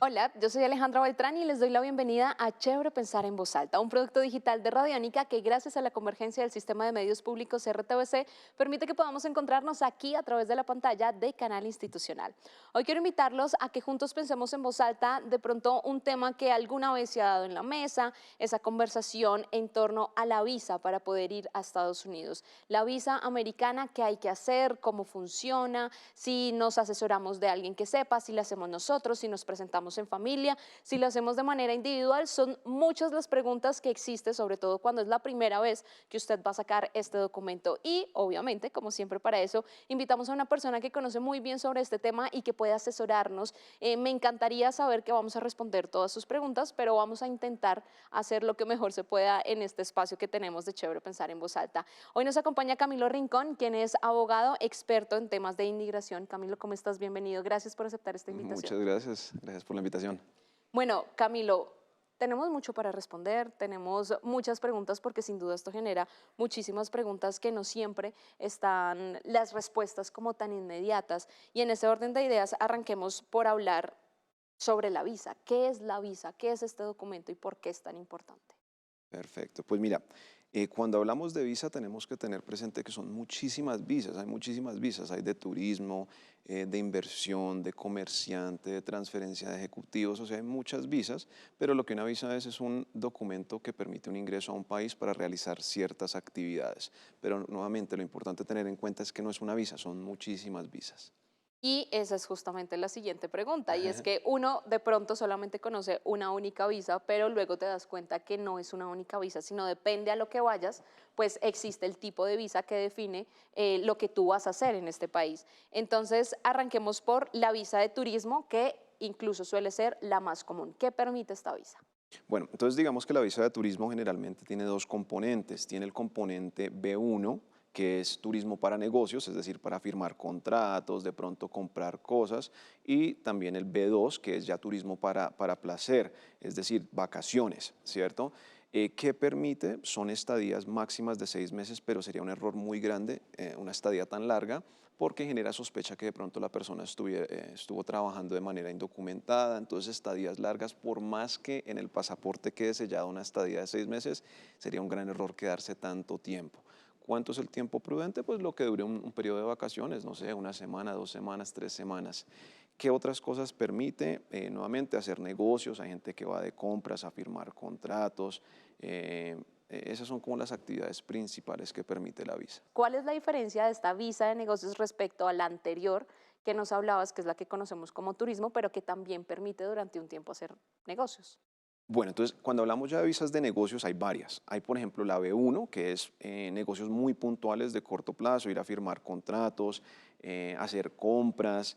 Hola, yo soy Alejandra Beltrán y les doy la bienvenida a Chévere Pensar en Voz Alta, un producto digital de Radiónica que gracias a la convergencia del sistema de medios públicos RTVC permite que podamos encontrarnos aquí a través de la pantalla de Canal Institucional. Hoy quiero invitarlos a que juntos pensemos en voz alta de pronto un tema que alguna vez se ha dado en la mesa, esa conversación en torno a la visa para poder ir a Estados Unidos. La visa americana, qué hay que hacer, cómo funciona, si nos asesoramos de alguien que sepa, si la hacemos nosotros, si nos presentamos en familia, si lo hacemos de manera individual. Son muchas las preguntas que existen, sobre todo cuando es la primera vez que usted va a sacar este documento. Y obviamente, como siempre para eso, invitamos a una persona que conoce muy bien sobre este tema y que puede asesorarnos. Me encantaría saber que vamos a responder todas sus preguntas, pero vamos a intentar hacer lo que mejor se pueda en este espacio que tenemos de Chévere Pensar en Voz Alta. Hoy nos acompaña Camilo Rincón, quien es abogado experto en temas de inmigración. Camilo, ¿cómo estás? Bienvenido. Gracias por aceptar esta invitación. Muchas gracias, gracias por la invitación. Bueno, Camilo, tenemos mucho para responder, tenemos muchas preguntas porque sin duda esto genera muchísimas preguntas que no siempre están las respuestas como tan inmediatas. Y en ese orden de ideas arranquemos por hablar sobre la visa. ¿Qué es la visa? ¿Qué es este documento y por qué es tan importante? Perfecto. Pues mira, cuando hablamos de visa tenemos que tener presente que son muchísimas visas, hay de turismo, de inversión, de comerciante, de transferencia de ejecutivos, o sea, hay muchas visas, pero lo que una visa es un documento que permite un ingreso a un país para realizar ciertas actividades. Pero nuevamente lo importante tener en cuenta es que no es una visa, son muchísimas visas. Y esa es justamente la siguiente pregunta, y es que uno de pronto solamente conoce una única visa, pero luego te das cuenta que no es una única visa, sino depende a lo que vayas, pues existe el tipo de visa que define lo que tú vas a hacer en este país. Entonces, arranquemos por la visa de turismo, que incluso suele ser la más común. ¿Qué permite esta visa? Bueno, entonces digamos que la visa de turismo generalmente tiene dos componentes. Tiene el componente B1, que es turismo para negocios, es decir, para firmar contratos, de pronto comprar cosas, y también el B2, que es ya turismo para placer, es decir, vacaciones, ¿cierto? ¿Qué permite? Son estadías máximas de 6 meses, pero sería un error muy grande, una estadía tan larga, porque genera sospecha que de pronto la persona estuvo trabajando de manera indocumentada. Entonces estadías largas, por más que en el pasaporte quede sellada una estadía de 6 meses, sería un gran error quedarse tanto tiempo. ¿Cuánto es el tiempo prudente? Pues lo que dure un periodo de vacaciones, no sé, una semana, 2 semanas, 3 semanas. ¿Qué otras cosas permite? Nuevamente hacer negocios, hay gente que va de compras a firmar contratos. Esas son como las actividades principales que permite la visa. ¿Cuál es la diferencia de esta visa de negocios respecto a la anterior que nos hablabas, que es la que conocemos como turismo, pero que también permite durante un tiempo hacer negocios? Bueno, entonces cuando hablamos ya de visas de negocios hay varias. Hay, por ejemplo, la B1, que es negocios muy puntuales de corto plazo, ir a firmar contratos, hacer compras,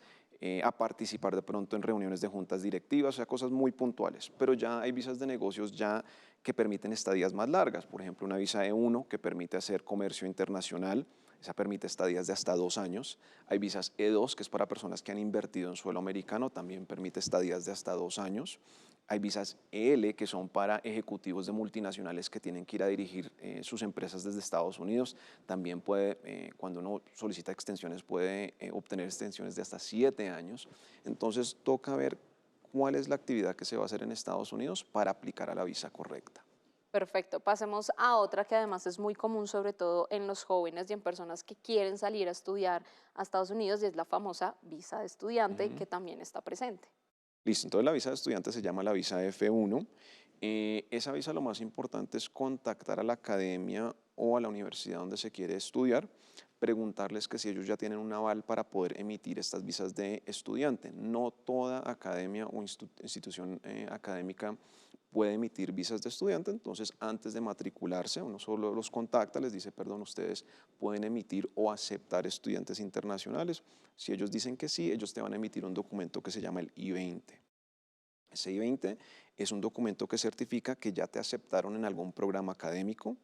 a participar de pronto en reuniones de juntas directivas, o sea, cosas muy puntuales. Pero ya hay visas de negocios ya que permiten estadías más largas. Por ejemplo, una visa E1 que permite hacer comercio internacional, esa permite estadías de hasta 2 años. Hay visas E2, que es para personas que han invertido en suelo americano, también permite estadías de hasta 2 años. Hay visas EL, que son para ejecutivos de multinacionales que tienen que ir a dirigir sus empresas desde Estados Unidos. También puede, cuando uno solicita extensiones, puede obtener extensiones de hasta 7 años. Entonces, toca ver cuál es la actividad que se va a hacer en Estados Unidos para aplicar a la visa correcta. Perfecto, pasemos a otra que además es muy común, sobre todo en los jóvenes y en personas que quieren salir a estudiar a Estados Unidos, y es la famosa visa de estudiante Ujú. que también está presente. Listo, entonces la visa de estudiante se llama la visa F1. Esa visa lo más importante es contactar a la academia o a la universidad donde se quiere estudiar, preguntarles que si ellos ya tienen un aval para poder emitir estas visas de estudiante. No toda academia o institución académica puede emitir visas de estudiante, entonces antes de matricularse uno solo los contacta, les dice, perdón, ustedes pueden emitir o aceptar estudiantes internacionales. Si ellos dicen que sí, ellos te van a emitir un documento que se llama el I-20. Ese I-20 es un documento que certifica que ya te aceptaron en algún programa académico,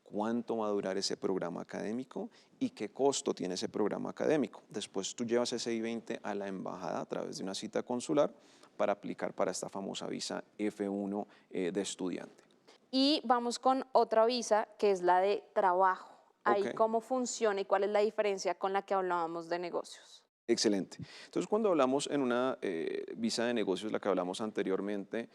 cuánto va a durar ese programa académico y qué costo tiene ese programa académico. Después tú llevas ese I-20 a la embajada a través de una cita consular para aplicar para esta famosa visa F1 de estudiante. Y vamos con otra visa que es la de trabajo. Ok. Ahí cómo funciona y cuál es la diferencia con la que hablábamos de negocios. Excelente. Entonces, cuando hablamos en una visa de negocios, la que hablamos anteriormente,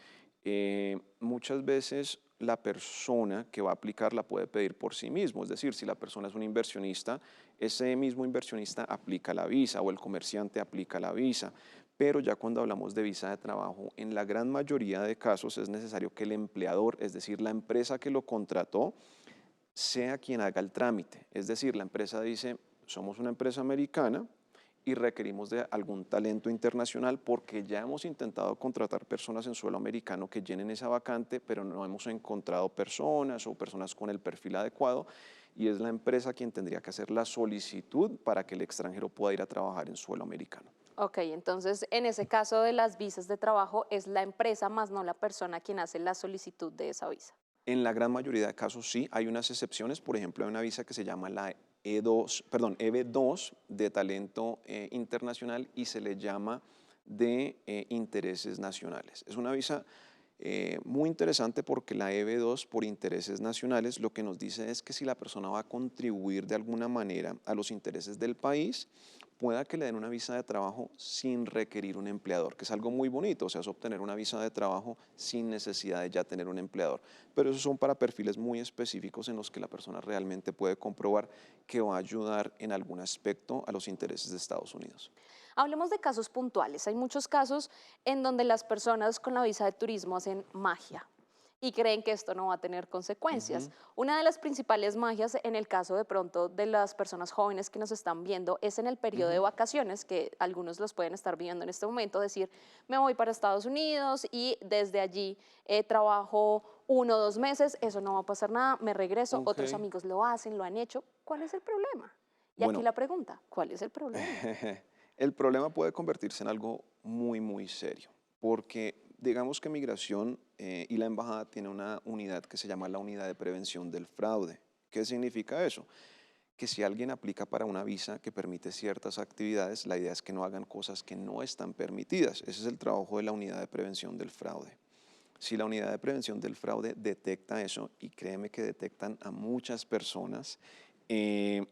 muchas veces la persona que va a aplicar la puede pedir por sí mismo. Es decir, si la persona es un inversionista, ese mismo inversionista aplica la visa o el comerciante aplica la visa. Pero ya cuando hablamos de visa de trabajo, en la gran mayoría de casos es necesario que el empleador, es decir, la empresa que lo contrató, sea quien haga el trámite. Es decir, la empresa dice, somos una empresa americana y requerimos de algún talento internacional porque ya hemos intentado contratar personas en suelo americano que llenen esa vacante, pero no hemos encontrado personas o personas con el perfil adecuado y es la empresa quien tendría que hacer la solicitud para que el extranjero pueda ir a trabajar en suelo americano. Ok, entonces en ese caso de las visas de trabajo es la empresa más no la persona quien hace la solicitud de esa visa. En la gran mayoría de casos sí, hay unas excepciones, por ejemplo, hay una visa que se llama la E2, perdón, EB2 de talento internacional y se le llama de intereses nacionales. Es una visa muy interesante porque la EB2 por intereses nacionales lo que nos dice es que si la persona va a contribuir de alguna manera a los intereses del país, pueda que le den una visa de trabajo sin requerir un empleador, que es algo muy bonito, o sea, es obtener una visa de trabajo sin necesidad de ya tener un empleador. Pero esos son para perfiles muy específicos en los que la persona realmente puede comprobar que va a ayudar en algún aspecto a los intereses de Estados Unidos. Hablemos de casos puntuales. Hay muchos casos en donde las personas con la visa de turismo hacen magia y creen que esto no va a tener consecuencias. Ujú, Una de las principales magias en el caso de pronto de las personas jóvenes que nos están viendo es en el periodo de ujú. vacaciones, que algunos los pueden estar viendo en este momento, decir, me voy para Estados Unidos y desde allí trabajo 1 o 2 meses, eso no va a pasar nada, me regreso, Ok. otros amigos lo hacen, lo han hecho, ¿cuál es el problema? Y aquí Bueno, la pregunta, ¿cuál es el problema? el problema puede convertirse en algo muy, muy serio, porque digamos que migración y la embajada tiene una unidad que se llama la unidad de prevención del fraude. ¿Qué significa eso? Que si alguien aplica para una visa que permite ciertas actividades, la idea es que no hagan cosas que no están permitidas. Ese es el trabajo de la unidad de prevención del fraude. Si la unidad de prevención del fraude detecta eso, y créeme que detectan a muchas personas, eh,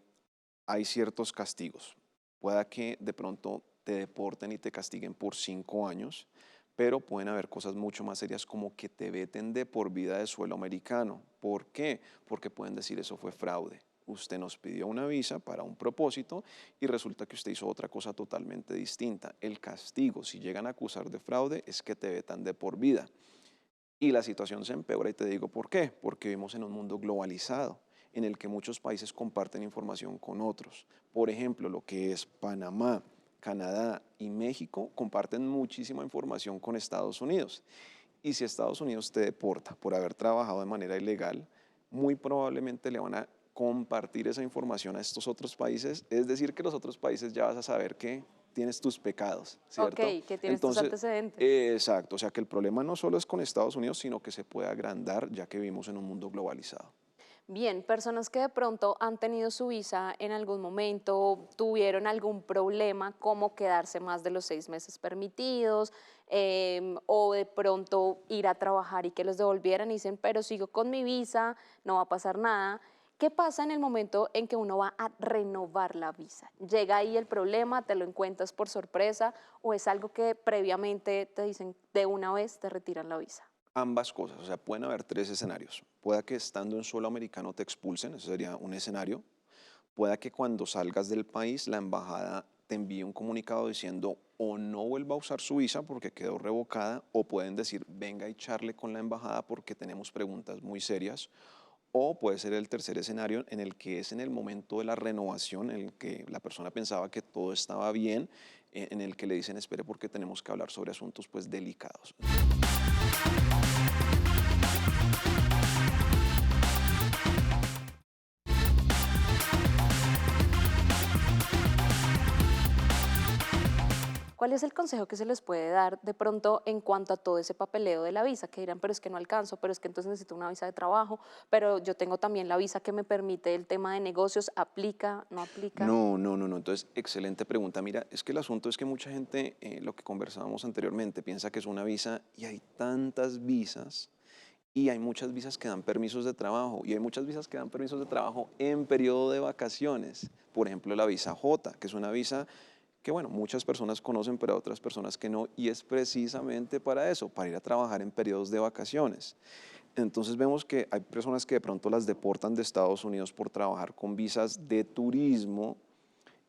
hay ciertos castigos. Pueda que de pronto te deporten y te castiguen por 5 años, pero pueden haber cosas mucho más serias como que te veten de por vida de suelo americano. ¿Por qué? Porque pueden decir eso fue fraude. Usted nos pidió una visa para un propósito y resulta que usted hizo otra cosa totalmente distinta. El castigo, si llegan a acusar de fraude, es que te vetan de por vida. Y la situación se empeora y te digo por qué. Porque vivimos en un mundo globalizado en el que muchos países comparten información con otros. Por ejemplo, lo que es Panamá, Canadá y México comparten muchísima información con Estados Unidos. Y si Estados Unidos te deporta por haber trabajado de manera ilegal, muy probablemente le van a compartir esa información a estos otros países. Es decir, que los otros países ya vas a saber que tienes tus pecados, Ok, ¿cierto? que tienes tus Entonces, antecedentes. exacto, o sea que el problema no solo es con Estados Unidos, sino que se puede agrandar ya que vivimos en un mundo globalizado. Bien, personas que de pronto han tenido su visa en algún momento, tuvieron algún problema, como quedarse más de los 6 meses permitidos, o de pronto ir a trabajar y que los devolvieran y dicen, pero sigo con mi visa, no va a pasar nada. ¿Qué pasa en el momento en que uno va a renovar la visa? ¿Llega ahí el problema, te lo encuentras por sorpresa o es algo que previamente te dicen de una vez te retiran la visa? Ambas cosas, o sea, pueden haber tres escenarios. Pueda que estando en suelo americano te expulsen, ese sería un escenario. Pueda que cuando salgas del país la embajada te envíe un comunicado diciendo o no vuelva a usar su visa porque quedó revocada, o pueden decir venga y charle con la embajada porque tenemos preguntas muy serias. O puede ser el tercer escenario en el que es en el momento de la renovación, en el que la persona pensaba que todo estaba bien, en el que le dicen espere porque tenemos que hablar sobre asuntos pues delicados. ¿Cuál es el consejo que se les puede dar de pronto en cuanto a todo ese papeleo de la visa? Que dirán, pero es que no alcanzo, pero es que entonces necesito una visa de trabajo, pero yo tengo también la visa que me permite el tema de negocios, ¿aplica, no aplica? No, no, no, no. Entonces, excelente pregunta. Mira, es que el asunto es que mucha gente, lo que conversábamos anteriormente, piensa que es una visa y hay tantas visas y hay muchas visas que dan permisos de trabajo y hay muchas visas que dan permisos de trabajo en periodo de vacaciones. Por ejemplo, la visa J, que es una visa que bueno, muchas personas conocen, pero otras personas que no, y es precisamente para eso, para ir a trabajar en periodos de vacaciones. Entonces vemos que hay personas que de pronto las deportan de Estados Unidos por trabajar con visas de turismo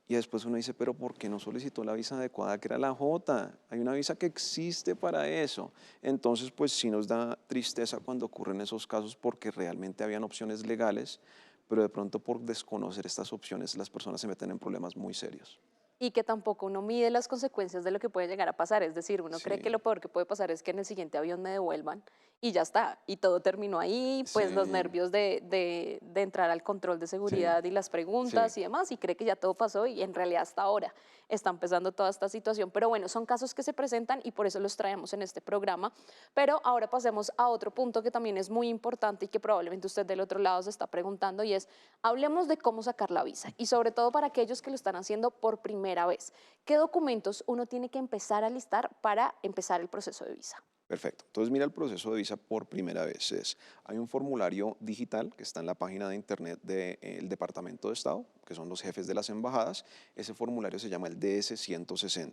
y después uno dice, pero ¿por qué no solicitó la visa adecuada que era la J? Hay una visa que existe para eso. Entonces pues sí nos da tristeza cuando ocurren esos casos porque realmente habían opciones legales, pero de pronto por desconocer estas opciones las personas se meten en problemas muy serios. Y que tampoco uno mide las consecuencias de lo que puede llegar a pasar. Es decir, uno cree que Sí, lo peor que puede pasar es que en el siguiente avión me devuelvan y ya está. Y todo terminó ahí, pues los sí, nervios de entrar al control de sí, seguridad y las sí. preguntas y demás, y cree que ya todo pasó y en realidad hasta ahora está empezando toda esta situación. Pero bueno, son casos que se presentan y por eso los traemos en este programa. Pero ahora pasemos a otro punto que también es muy importante y que probablemente usted del otro lado se está preguntando y es, hablemos de cómo sacar la visa y sobre todo para aquellos que lo están haciendo por primera vez. ¿Qué documentos uno tiene que empezar a listar para empezar el proceso de visa? Perfecto. Entonces, mira, el proceso de visa por primera vez hay un formulario digital que está en la página de internet del Departamento de Estado, que son los jefes de las embajadas. Ese formulario se llama el DS-160.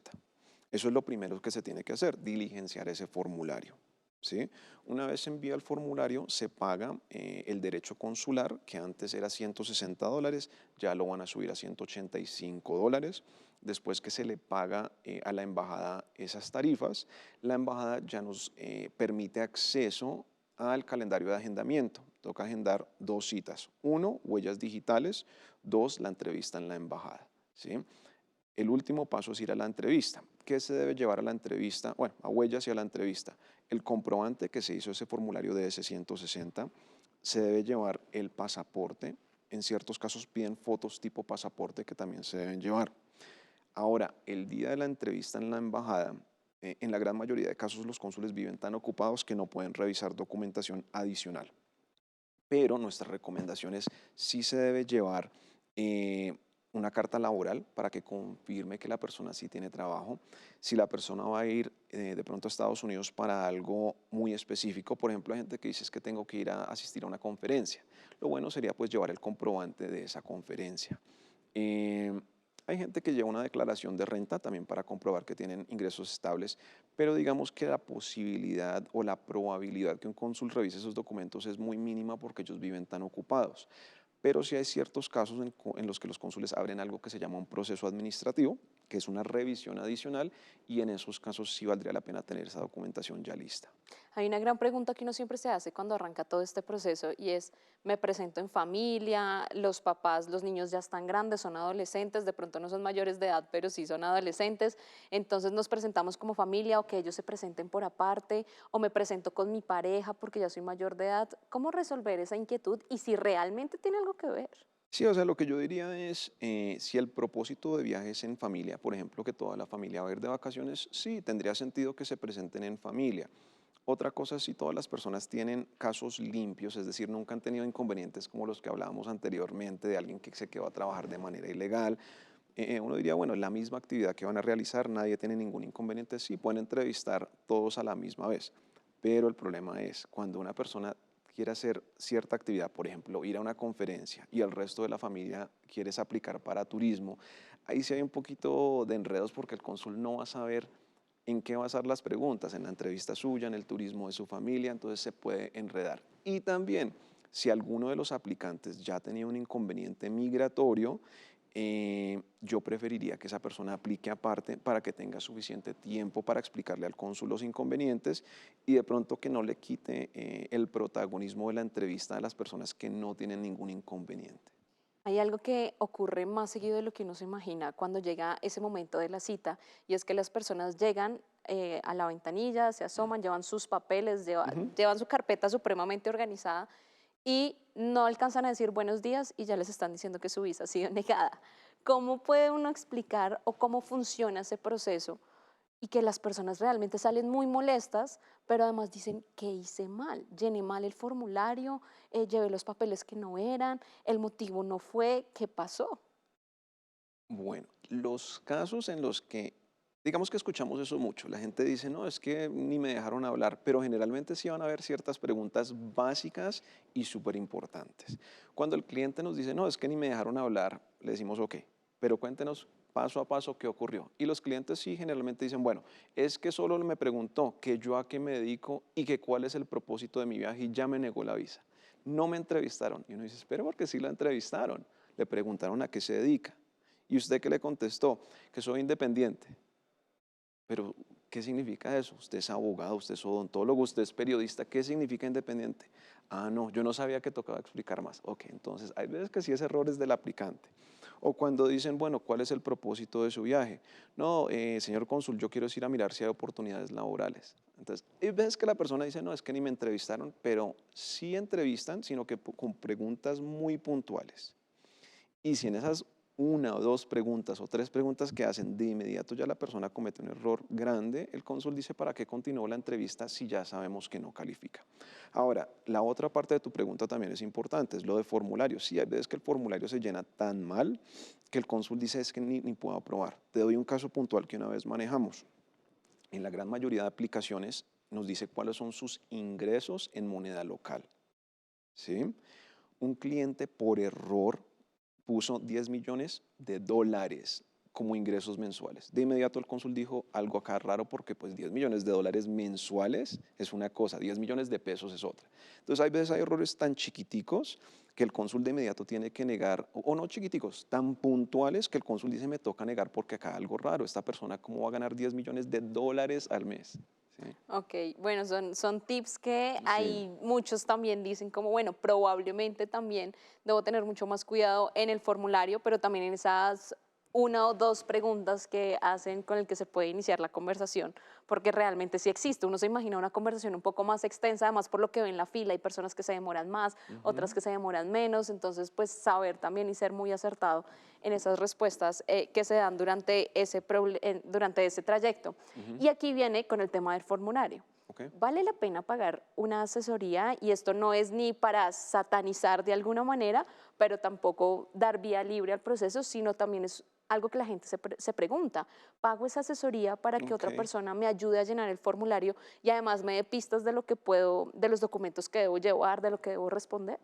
Eso es lo primero que se tiene que hacer, diligenciar ese formulario. ¿Sí? Una vez se envía el formulario, se paga el derecho consular, que antes era $160, ya lo van a subir a $185. Después que se le paga a la embajada esas tarifas, la embajada ya nos permite acceso al calendario de agendamiento. Toca agendar dos citas. Uno, huellas digitales. Dos, la entrevista en la embajada. ¿Sí? El último paso es ir a la entrevista. ¿Qué se debe llevar a la entrevista? Bueno, a huellas y a la entrevista. El comprobante que se hizo ese formulario de S160, se debe llevar el pasaporte. En ciertos casos piden fotos tipo pasaporte que también se deben llevar. Ahora, el día de la entrevista en la embajada, en la gran mayoría de casos los cónsules viven tan ocupados que no pueden revisar documentación adicional. Pero nuestra recomendación es sí se debe llevar eh, una carta laboral para que confirme que la persona sí tiene trabajo. Si la persona va a ir de pronto a Estados Unidos para algo muy específico, por ejemplo, hay gente que dice es que tengo que ir a asistir a una conferencia. Lo bueno sería pues llevar el comprobante de esa conferencia. Eh, Hay gente que lleva una declaración de renta también para comprobar que tienen ingresos estables, pero digamos que la posibilidad o la probabilidad que un cónsul revise esos documentos es muy mínima porque ellos viven tan ocupados. Pero sí hay ciertos casos en los que los cónsules abren algo que se llama un proceso administrativo, que es una revisión adicional, y en esos casos sí valdría la pena tener esa documentación ya lista. Hay una gran pregunta que uno siempre se hace cuando arranca todo este proceso y es, me presento en familia, los papás, los niños ya están grandes, son adolescentes, de pronto no son mayores de edad, pero sí son adolescentes, entonces nos presentamos como familia o que ellos se presenten por aparte o me presento con mi pareja porque ya soy mayor de edad. ¿Cómo resolver esa inquietud y si realmente tiene algo que ver? Sí, o sea, lo que yo diría es, si el propósito de viaje es en familia, por ejemplo, que toda la familia va a ir de vacaciones, sí, tendría sentido que se presenten en familia. Otra cosa es si todas las personas tienen casos limpios, es decir, nunca han tenido inconvenientes como los que hablábamos anteriormente de alguien que se quedó a trabajar de manera ilegal. Uno diría, bueno, la misma actividad que van a realizar, nadie tiene ningún inconveniente, sí, pueden entrevistar todos a la misma vez. Pero el problema es cuando una persona quiere hacer cierta actividad, por ejemplo, ir a una conferencia y el resto de la familia quieres aplicar para turismo, ahí sí hay un poquito de enredos porque el cónsul no va a saber en qué basar las preguntas, en la entrevista suya, en el turismo de su familia, entonces se puede enredar. Y también, si alguno de los aplicantes ya tenía un inconveniente migratorio, yo preferiría que esa persona aplique aparte para que tenga suficiente tiempo para explicarle al cónsul los inconvenientes y de pronto que no le quite el protagonismo de la entrevista a las personas que no tienen ningún inconveniente. Hay algo que ocurre más seguido de lo que uno se imagina cuando llega ese momento de la cita y es que las personas llegan a la ventanilla, se asoman, llevan sus papeles, Ujú. llevan su carpeta supremamente organizada y no alcanzan a decir buenos días y ya les están diciendo que su visa ha sido negada. ¿Cómo puede uno explicar o cómo funciona ese proceso y que las personas realmente salen muy molestas, pero además dicen, ¿qué hice mal? Llené mal el formulario, llevé los papeles que no eran, el motivo no fue, ¿qué pasó? Bueno, los casos en los que, digamos que escuchamos eso mucho, la gente dice, no, es que ni me dejaron hablar, pero generalmente sí van a haber ciertas preguntas básicas y súper importantes. Cuando el cliente nos dice, no, es que ni me dejaron hablar, le decimos, ok, pero cuéntenos paso a paso qué ocurrió. Y los clientes sí generalmente dicen, bueno, es que solo me preguntó que yo a qué me dedico y que cuál es el propósito de mi viaje y ya me negó la visa. No me entrevistaron. Y uno dice, espera, porque sí la entrevistaron. Le preguntaron a qué se dedica. ¿Y usted qué le contestó? Que soy independiente. Pero, ¿qué significa eso? Usted es abogado, usted es odontólogo, usted es periodista. ¿Qué significa independiente? Ah, no, yo no sabía que tocaba explicar más. Ok, entonces hay veces que sí es errores del aplicante. O cuando dicen, bueno, ¿cuál es el propósito de su viaje? No, señor cónsul, yo quiero ir a mirar si hay oportunidades laborales. Entonces, hay veces que la persona dice, no, es que ni me entrevistaron, pero sí entrevistan, sino que con preguntas muy puntuales. Y si en esas una o dos preguntas o tres preguntas que hacen de inmediato ya la persona comete un error grande, el cónsul dice para qué continuó la entrevista si ya sabemos que no califica. Ahora, la otra parte de tu pregunta también es importante, es lo de formulario. Sí, hay veces que el formulario se llena tan mal que el cónsul dice es que ni puedo aprobar. Te doy un caso puntual que una vez manejamos. En la gran mayoría de aplicaciones nos dice cuáles son sus ingresos en moneda local. ¿Sí? Un cliente por error puso 10 millones de dólares como ingresos mensuales. De inmediato el cónsul dijo algo acá raro porque pues 10 millones de dólares mensuales es una cosa, 10 millones de pesos es otra. Entonces hay veces hay errores tan chiquiticos que el cónsul de inmediato tiene que negar, o no chiquiticos, tan puntuales que el cónsul dice me toca negar porque acá hay algo raro, esta persona cómo va a ganar 10 millones de dólares al mes. ¿Sí? Ok, bueno, son tips que Sí. hay muchos también dicen como, bueno, probablemente también debo tener mucho más cuidado en el formulario, pero también en esas una o dos preguntas que hacen con el que se puede iniciar la conversación, porque realmente sí existe. Uno se imagina una conversación un poco más extensa, además por lo que ve en la fila, hay personas que se demoran más, otras Ujú. que se demoran menos, entonces pues saber también y ser muy acertado en esas respuestas que se dan durante durante ese trayecto. Ujú. Y aquí viene con el tema del formulario. Ok. ¿Vale la pena pagar una asesoría? Y esto no es ni para satanizar de alguna manera, pero tampoco dar vía libre al proceso, sino también es algo que la gente se pregunta. ¿Pago esa asesoría para que otra Ok. persona me ayude a llenar el formulario y además me dé pistas de lo que puedo, de los documentos que debo llevar, de lo que debo responder?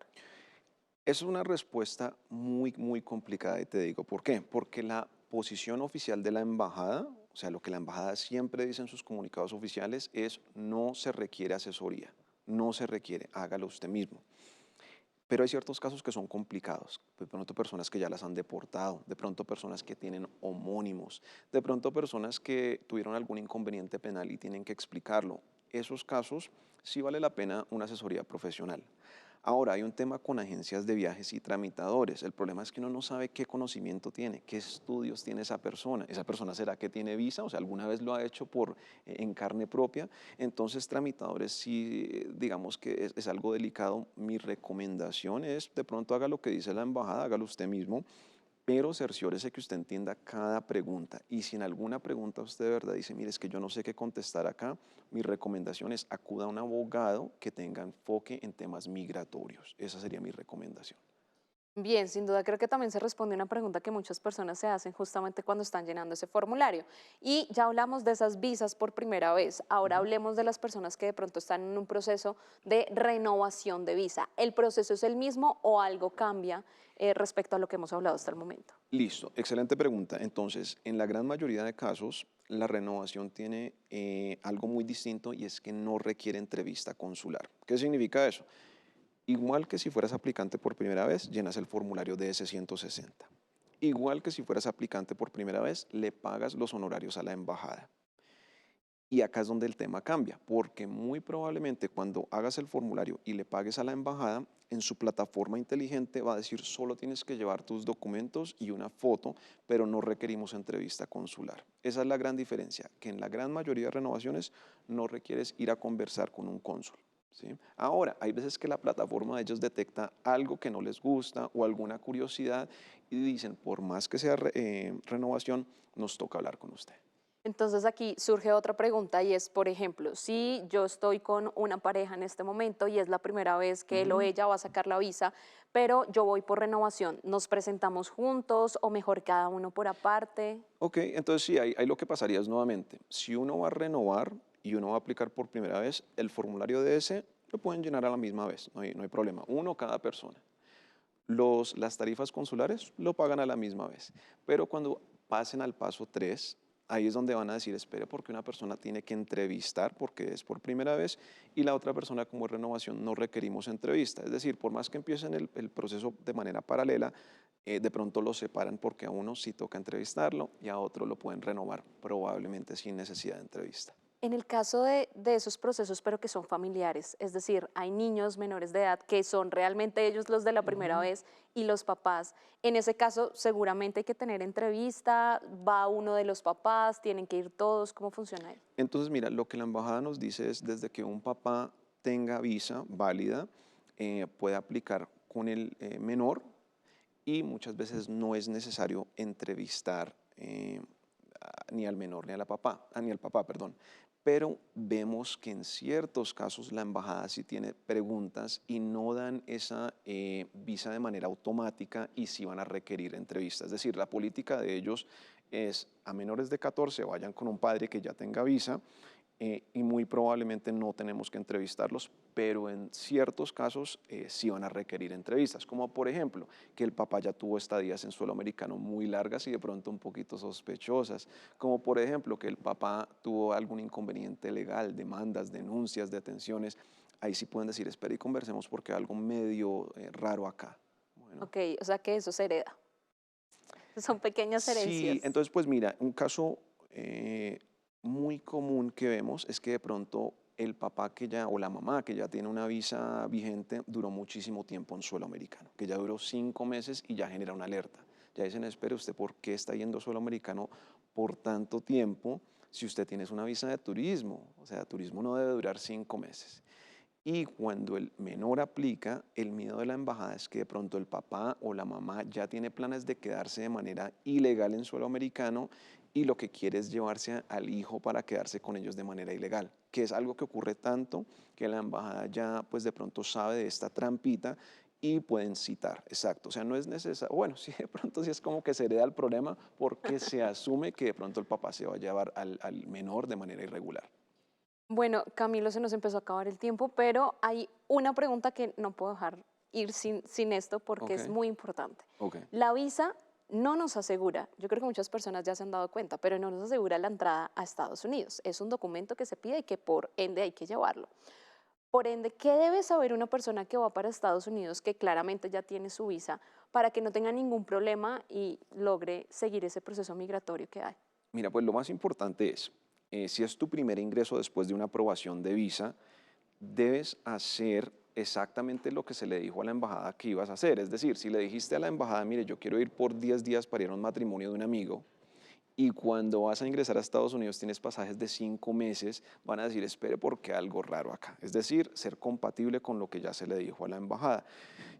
Es una respuesta muy complicada y te digo por qué. Porque la posición oficial de la embajada, o sea, lo que la embajada siempre dice en sus comunicados oficiales es no se requiere asesoría, no se requiere, hágalo usted mismo. Pero hay ciertos casos que son complicados. De pronto personas que ya las han deportado, de pronto personas que tienen homónimos, de pronto personas que tuvieron algún inconveniente penal y tienen que explicarlo. Esos casos sí vale la pena una asesoría profesional. Ahora, hay un tema con agencias de viajes y tramitadores. El problema es que uno no sabe qué conocimiento tiene, qué estudios tiene esa persona. ¿Esa persona será que tiene visa? O sea, ¿alguna vez lo ha hecho en carne propia? Entonces, tramitadores sí, digamos que es algo delicado. Mi recomendación es, de pronto haga lo que dice la embajada, hágalo usted mismo, pero cerciórese que usted entienda cada pregunta. Y si en alguna pregunta usted de verdad dice, mire, es que yo no sé qué contestar acá, mi recomendación es acuda a un abogado que tenga enfoque en temas migratorios. Esa sería mi recomendación. Bien, sin duda creo que también se responde una pregunta que muchas personas se hacen justamente cuando están llenando ese formulario. Y ya hablamos de esas visas por primera vez. Ahora Ujú. hablemos de las personas que de pronto están en un proceso de renovación de visa. ¿El proceso es el mismo o algo cambia respecto a lo que hemos hablado hasta el momento? Listo, excelente pregunta. Entonces, en la gran mayoría de casos, la renovación tiene algo muy distinto y es que no requiere entrevista consular. ¿Qué significa eso? Igual que si fueras aplicante por primera vez, llenas el formulario de S-160. Igual que si fueras aplicante por primera vez, le pagas los honorarios a la embajada. Y acá es donde el tema cambia, porque muy probablemente cuando hagas el formulario y le pagues a la embajada, en su plataforma inteligente va a decir solo tienes que llevar tus documentos y una foto, pero no requerimos entrevista consular. Esa es la gran diferencia, que en la gran mayoría de renovaciones no requieres ir a conversar con un cónsul. ¿Sí? Ahora, hay veces que la plataforma de ellos detecta algo que no les gusta o alguna curiosidad y dicen, por más que sea renovación, nos toca hablar con usted. Entonces aquí surge otra pregunta y es, por ejemplo, si yo estoy con una pareja en este momento y es la primera vez que él o Ujú. ella va a sacar la visa, pero yo voy por renovación, ¿nos presentamos juntos o mejor cada uno por aparte? Ok, entonces sí, ahí lo que pasaría es nuevamente, si uno va a renovar y uno va a aplicar por primera vez, el formulario de ese lo pueden llenar a la misma vez, no hay problema, uno cada persona. Las tarifas consulares lo pagan a la misma vez, pero cuando pasen al paso 3, ahí es donde van a decir, espere, porque una persona tiene que entrevistar porque es por primera vez y la otra persona como es renovación no requerimos entrevista. Es decir, por más que empiecen el proceso de manera paralela, de pronto los separan porque a uno sí toca entrevistarlo y a otro lo pueden renovar probablemente sin necesidad de entrevista. En el caso de esos procesos, pero que son familiares, es decir, hay niños menores de edad que son realmente ellos los de la primera Ujú. vez y los papás. En ese caso, seguramente hay que tener entrevista, va uno de los papás, tienen que ir todos, ¿cómo funciona eso? Entonces, mira, lo que la embajada nos dice es desde que un papá tenga visa válida, puede aplicar con el menor y muchas veces no es necesario entrevistar ni al menor ni a la papá, ni al papá, perdón. Pero vemos que en ciertos casos la embajada sí tiene preguntas y no dan esa visa de manera automática y sí van a requerir entrevistas. Es decir, la política de ellos es a menores de 14 vayan con un padre que ya tenga visa y muy probablemente no tenemos que entrevistarlos, pero en ciertos casos sí van a requerir entrevistas, como por ejemplo que el papá ya tuvo estadías en suelo americano muy largas y de pronto un poquito sospechosas, como por ejemplo que el papá tuvo algún inconveniente legal, demandas, denuncias, detenciones, ahí sí pueden decir, espera y conversemos porque hay algo medio raro acá. Bueno. Ok, o sea que eso se hereda. Son pequeñas Sí, herencias. entonces pues mira, un caso muy común que vemos es que de pronto el papá que ya, o la mamá que ya tiene una visa vigente, duró muchísimo tiempo en suelo americano, que ya duró 5 meses y ya genera una alerta. Ya dicen, espere usted, ¿por qué está yendo a suelo americano por tanto tiempo si usted tiene una visa de turismo? O sea, turismo no debe durar 5 meses. Y cuando el menor aplica, el miedo de la embajada es que de pronto el papá o la mamá ya tiene planes de quedarse de manera ilegal en suelo americano y lo que quiere es llevarse al hijo para quedarse con ellos de manera ilegal, que es algo que ocurre tanto que la embajada ya pues de pronto sabe de esta trampita y pueden citar, exacto. O sea, no es necesario, bueno, sí de pronto sí es como que se hereda el problema porque se asume que de pronto el papá se va a llevar al menor de manera irregular. Bueno, Camilo, se nos empezó a acabar el tiempo, pero hay una pregunta que no puedo dejar ir sin esto porque Ok, es muy importante. ok. La visa no nos asegura, yo creo que muchas personas ya se han dado cuenta, pero no nos asegura la entrada a Estados Unidos. Es un documento que se pide y que por ende hay que llevarlo. Por ende, ¿qué debe saber una persona que va para Estados Unidos que claramente ya tiene su visa para que no tenga ningún problema y logre seguir ese proceso migratorio que hay? Mira, pues lo más importante es, si es tu primer ingreso después de una aprobación de visa, debes hacer exactamente lo que se le dijo a la embajada que ibas a hacer. Es decir, si le dijiste a la embajada, mire, yo quiero ir por 10 días para ir a un matrimonio de un amigo, y cuando vas a ingresar a Estados Unidos tienes pasajes de 5 meses, van a decir, espere porque hay algo raro acá. Es decir, ser compatible con lo que ya se le dijo a la embajada.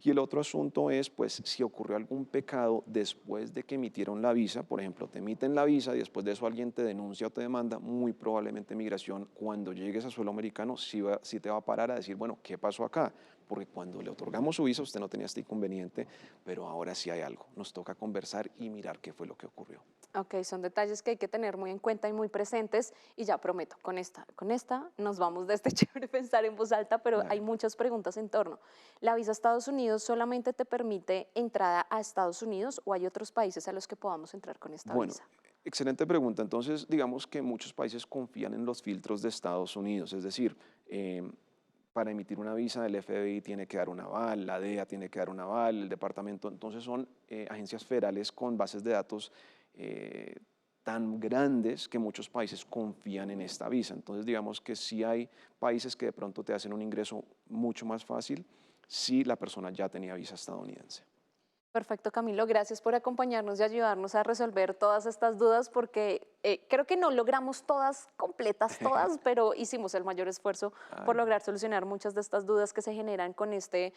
Y el otro asunto es, pues, si ocurrió algún pecado después de que emitieron la visa, por ejemplo, te emiten la visa y después de eso alguien te denuncia o te demanda, muy probablemente migración, cuando llegues a suelo americano, sí te va a parar a decir, bueno, ¿qué pasó acá? Porque cuando le otorgamos su visa usted no tenía este inconveniente, pero ahora sí hay algo. Nos toca conversar y mirar qué fue lo que ocurrió. Ok, son detalles que hay que tener muy en cuenta y muy presentes y ya prometo, con esta nos vamos de este chévere pensar en voz alta, pero hay Dale. muchas preguntas en torno. ¿La visa a Estados Unidos solamente te permite entrada a Estados Unidos o hay otros países a los que podamos entrar con esta Bueno, visa? excelente pregunta. Entonces, digamos que muchos países confían en los filtros de Estados Unidos, es decir, para emitir una visa el FBI tiene que dar un aval, la DEA tiene que dar un aval, el departamento, entonces son agencias federales con bases de datos eh, tan grandes que muchos países confían en esta visa. Entonces, digamos que sí hay países que de pronto te hacen un ingreso mucho más fácil si la persona ya tenía visa estadounidense. Perfecto, Camilo. Gracias por acompañarnos y ayudarnos a resolver todas estas dudas porque creo que no logramos todas completas, todas, pero hicimos el mayor esfuerzo por Ay, lograr solucionar muchas de estas dudas que se generan con este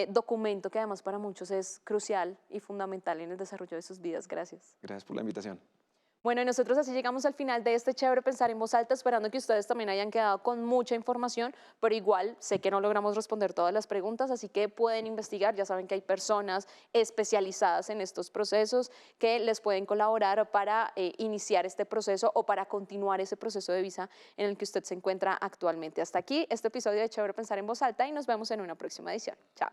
documento que además para muchos es crucial y fundamental en el desarrollo de sus vidas. Gracias. gracias por la invitación. Bueno, y nosotros así llegamos al final de este chévere pensar en voz alta, esperando que ustedes también hayan quedado con mucha información, pero igual sé que no logramos responder todas las preguntas, así que pueden investigar, ya saben que hay personas especializadas en estos procesos que les pueden colaborar para iniciar este proceso o para continuar ese proceso de visa en el que usted se encuentra actualmente. Hasta aquí este episodio de Chévere pensar en voz alta y nos vemos en una próxima edición. Chao.